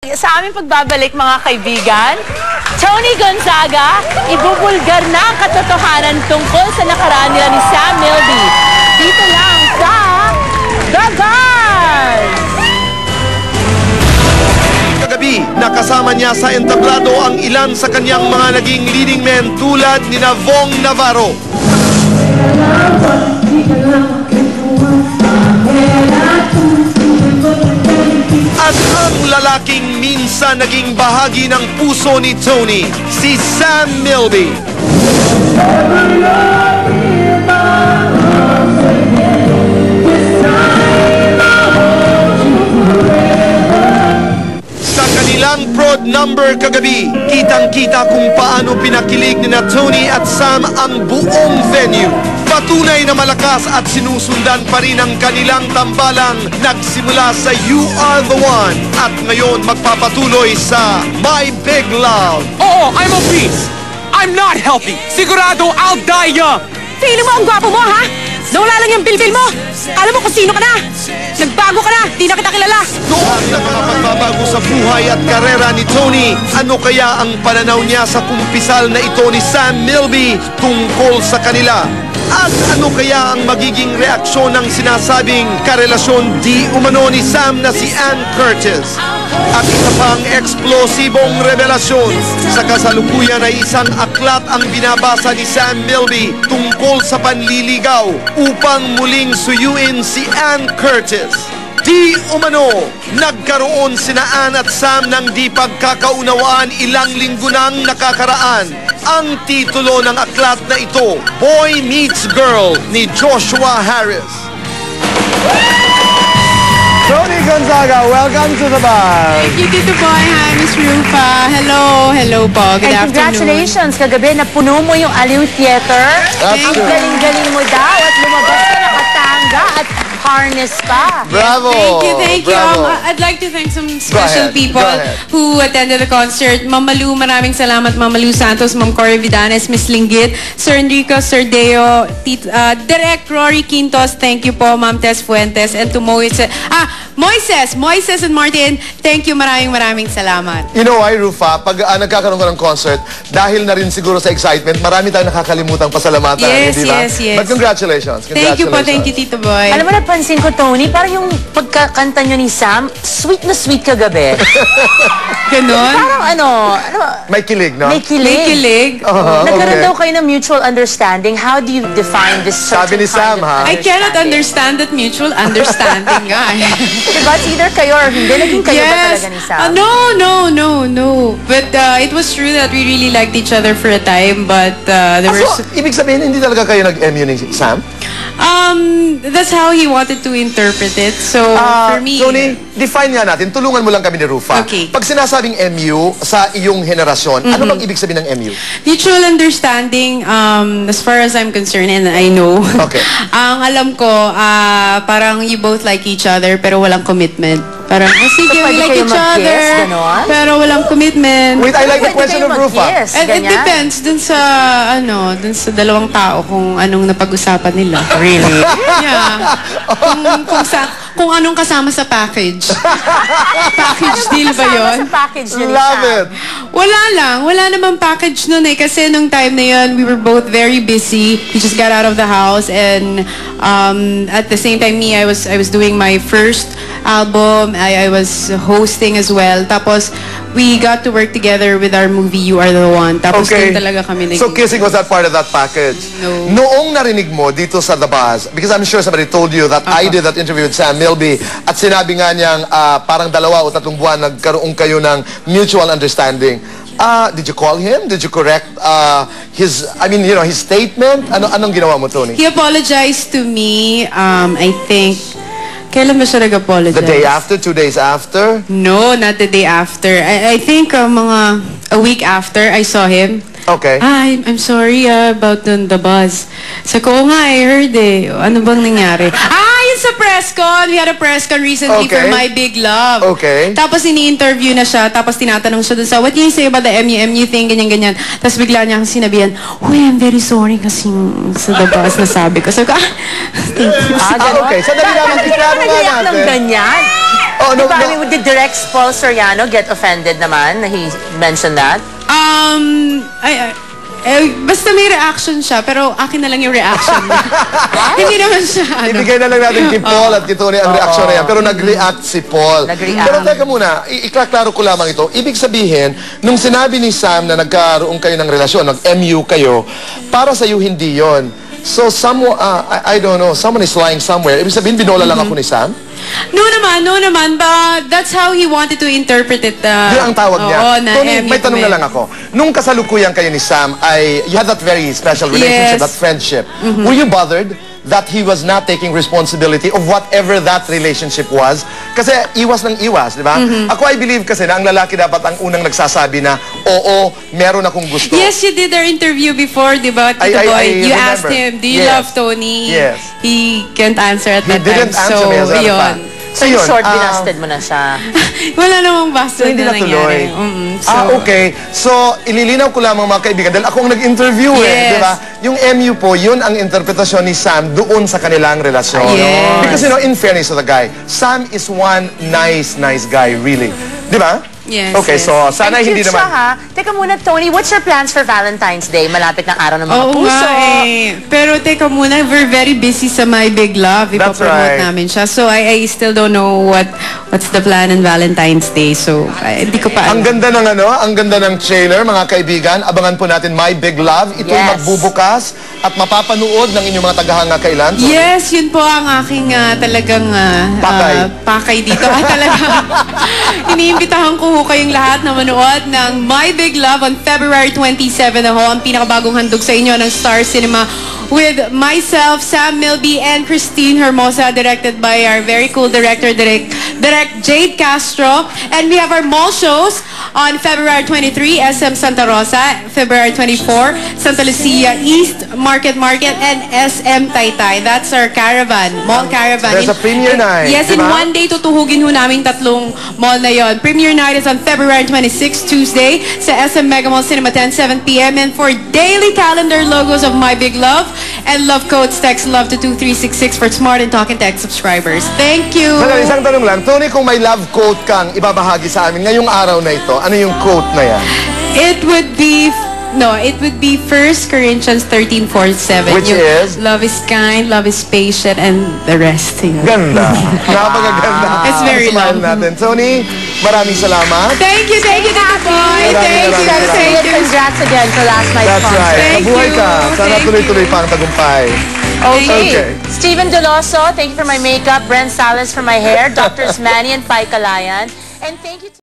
Sa aming pagbabalik mga kaibigan, Tony Gonzaga, ibubulgar na ang katotohanan tungkol sa nakaraan nila ni Sam Milby. Dito lang sa The Buzz! Kagabi, nakasama niya sa entablado ang ilan sa kanyang mga naging leading men tulad ni Vong Navarro. At ang lalaking minsan naging bahagi ng puso ni Tony, si Sam Milby. Sa kanilang prod number kagabi, kitang-kita kung paano pinakilig ni Tony at Sam ang buong venue. Patunay na malakas at sinusundan pa rin ang kanilang tambalang nagsimula sa You Are The One at ngayon magpapatuloy sa My Big Love. Oo, I'm obese. I'm not healthy. Sigurado I'll die young. Feeling mo ang gwapo mo, ha? Nawala lang yung bilbil mo. Alam mo kung sino ka na. Nagbago ka na. Di na kita kilala. Noon na mga pagbabago sa buhay at karera ni Tony, ano kaya ang pananaw niya sa kumpisal na ito ni Sam Milby tungkol sa kanila? At ano kaya ang magiging reaksyon ng sinasabing karelasyon di umano ni Sam na si Ann Curtis? At isa pang eksplosibong revelasyon, sa kasalukuyan ay isang aklat ang binabasa ni Sam Milby tungkol sa panliligaw upang muling suyuin si Ann Curtis. Di umano, nagkaroon sina Ann at Sam ng di pagkakaunawaan ilang linggo nang nakakaraan. Ang titulo ng aklat na ito, Boy Meets Girl ni Joshua Harris. Tony Gonzaga, welcome to The Buzz. Thank you, Tito Boy. Hi, Miss Rufa. Hello. Hello po. Good afternoon. Congratulations, kagabi napuno mo yung Aliw Theater. Ang galing-galing mo daw at lumabas ka nakatanga at harness pa. Bravo! Thank you. I'd like to thank some special people who attended the concert. Mama Lou, maraming salamat. Mama Lou Santos, Ma'am Cory Vidanes, Miss Linggit, Sir Enrico, Sir Deo, Direct Rory Quintos, thank you po, Ma'am Tess Fuentes, and to Moises and Martin, thank you, maraming salamat. You know why, Rufa? Pag nagkakaroon ka ng concert, dahil na rin siguro sa excitement, marami tayong nakakalimutang pasalamatan. Yes, di ba? yes. But congratulations. Thank you po, thank you, Tito Boy. Alam mo, napansin ko, Tony, parang yung pagkakanta nyo ni Sam, sweet na sweet kagabi. Ganon? Parang May kilig, no? may kilig. May kilig. Nagkaroon okay. daw kayo ng mutual understanding. How do you define this Sabi ni Sam, ha? I cannot understand that mutual understanding nga. Diba, it's either kayo or hindi. Naging kayo ba talaga ni Sam? No. But it was true that we really liked each other for a time, but there were... So, ibig sabihin, hindi talaga kayo nag-MU ni Sam? That's how he wanted to interpret it. So, for me... Tony, define nga natin. Tulungan mo lang kami ni Rufa. Okay. Pag sinasabing MU sa iyong henerasyon, ano bang ibig sabihin ng MU? Mutual understanding, as far as I'm concerned, and I know. Okay. Ang alam ko, parang you both like each other, pero walang commitment. Parang, sige, we like each other, pero walang commitment. Wait, I like the question of Rufa. It depends dun sa dalawang tao kung anong napag-usapan nila. Really? Yeah. Kung anong kasama sa package. Package deal ba yun? Sa package nyo ni Love Sam? it. Wala lang. Wala namang package nun eh. Kasi nung time na yun, we were both very busy. We just got out of the house and at the same time, I was doing my first album. I was hosting as well. Tapos, we got to work together with our movie, You Are The One. Tapos, dun talaga kami naging... So, kissing was that part of that package? No. Noong narinig mo dito sa The Buzz, because I'm sure somebody told you that I did that interview with Sam Milby at sinabi nga niyang parang 2 o 3 buwan nagkaroon kayo ng mutual understanding. Did you call him? Did you correct his statement? Anong ginawa mo, Tony? He apologized to me, I think... Kailan ba siya nag-apologize? The day after? 2 days after? No, not the day after. I think a week after I saw him. Okay. I'm sorry about the buzz. Sabi ko, nga, I heard eh. Ano bang nangyari? Yung sa press con. We had a press con recently Okay. for My Big Love. Okay. Tapos ini-interview na siya, tapos tinatanong siya dun sa, what do you say about the MU thing, ganyan-ganyan. Tapos bigla niya akong sinabihan, uy, I'm very sorry kasi sa the boss na sabi ko. So, thank you. Okay. Sandali naman, iklaro nga Nag-react ng natin. ganyan. Oh, no, Diba, I no. mean, did Direct Paul Soriano get offended naman na he mentioned that? Basta may reaction siya, pero akin na lang yung reaction niya. Hindi naman siya, Ibigay na lang natin kay Paul at kay Tony ang reaksyon na yan. Pero nag-react si Paul. Nag-react. Pero teka muna, iklaklaro ko lamang ito. Ibig sabihin, nung sinabi ni Sam na nagkaroon kayo ng relasyon, nag-MU kayo, para sa'yo hindi yon. So, I don't know, someone is lying somewhere. Ibig sabihin, binola lang ako ni Sam? No naman, but that's how he wanted to interpret it. Yun ang tawag niya. Oo, na Tony, MU may tanong kami. na lang ako. Nung kasalukuyan kayo ni Sam, you had that very special relationship, Yes. that friendship. Were you bothered that he was not taking responsibility of whatever that relationship was? Kasi iwas ng iwas, di ba? Ako, I believe kasi na ang lalaki dapat ang unang nagsasabi na, oo, meron akong gusto. Yes, you did our interview before, di ba, Tito I Boy? You remember. asked him, do you Yes. love Tony? Yes. He can't answer at He that didn't time. answer me as a matter of yun. fact. So, in short, binasted mo na siya. Wala namang bastard Hindi na natuloy. nangyari. Okay. So, ililinaw ko lamang mga kaibigan, dahil ako ang nag-interview Yes. di ba? Yung MU po, yun ang interpretasyon ni Sam doon sa kanilang relasyon. Yes. Because, in fairness to the guy, Sam is one nice guy, really. Di ba? Yes, Okay, yes. so sana And hindi cute naman... siya, ha? Teka muna, Tony, what's your plans for Valentine's Day? Malapit ng araw ng mga Oo puso. nga eh. Pero teka muna, we're very busy sa My Big Love. That's Ipapromote right. namin siya. So I still don't know what's the plan on Valentine's Day. So hindi ko pa Ang ganda ng ang ganda ng trailer, mga kaibigan. Abangan po natin My Big Love. Ito'y Yes. magbubukas at mapapanood ng inyong mga tagahanga kailan. So, Yes, yun po ang aking talagang pakay dito. Talaga. Iniimbitahan ko ho kayong lahat na manood ng My Big Love on February 27 na ho. Ang pinakabagong handog sa inyo ng Star Cinema with myself, Sam Milby, and Christine Hermosa, directed by our very cool director, Direct Jade Castro. And we have our mall shows on February 23, SM Santa Rosa, February 24, Santa Lucia East, Market, and SM Taytay. That's our caravan, mall caravan. There's a premiere night, Yes, di in ba? one day tutuhugin ho namin tatlong mall na yon. Premiere night is on February 26, Tuesday, sa SM Mega Mall Cinema 10, 7 p.m. And for daily calendar logos of My Big Love and love codes, text love to 2366 for Smart and Talk and Text subscriibers. Thank you. Sandali, isang tanong lang. Tony, kung may love quote kang ibabahagi sa amin ngayong araw na ito, ano yung quote na yan? It would be 1 Corinthians 13:4-7. Which is? Love is kind, love is patient, and the rest. Yun. Ganda. Napakaganda. It's very Smile long. natin. Tony, maraming salamat. Thank you, Tito Boy. Thank you, thank you. Congrats again for last night's That's concert. right. Thank Mabuhay you. ka. Sana Thank tuloy-tuloy pa ang tagumpay. Okay. Steven Deloso, thank you for my makeup. Bren Salas for my hair. Doctors Manny and Pai Kalayan. And thank you to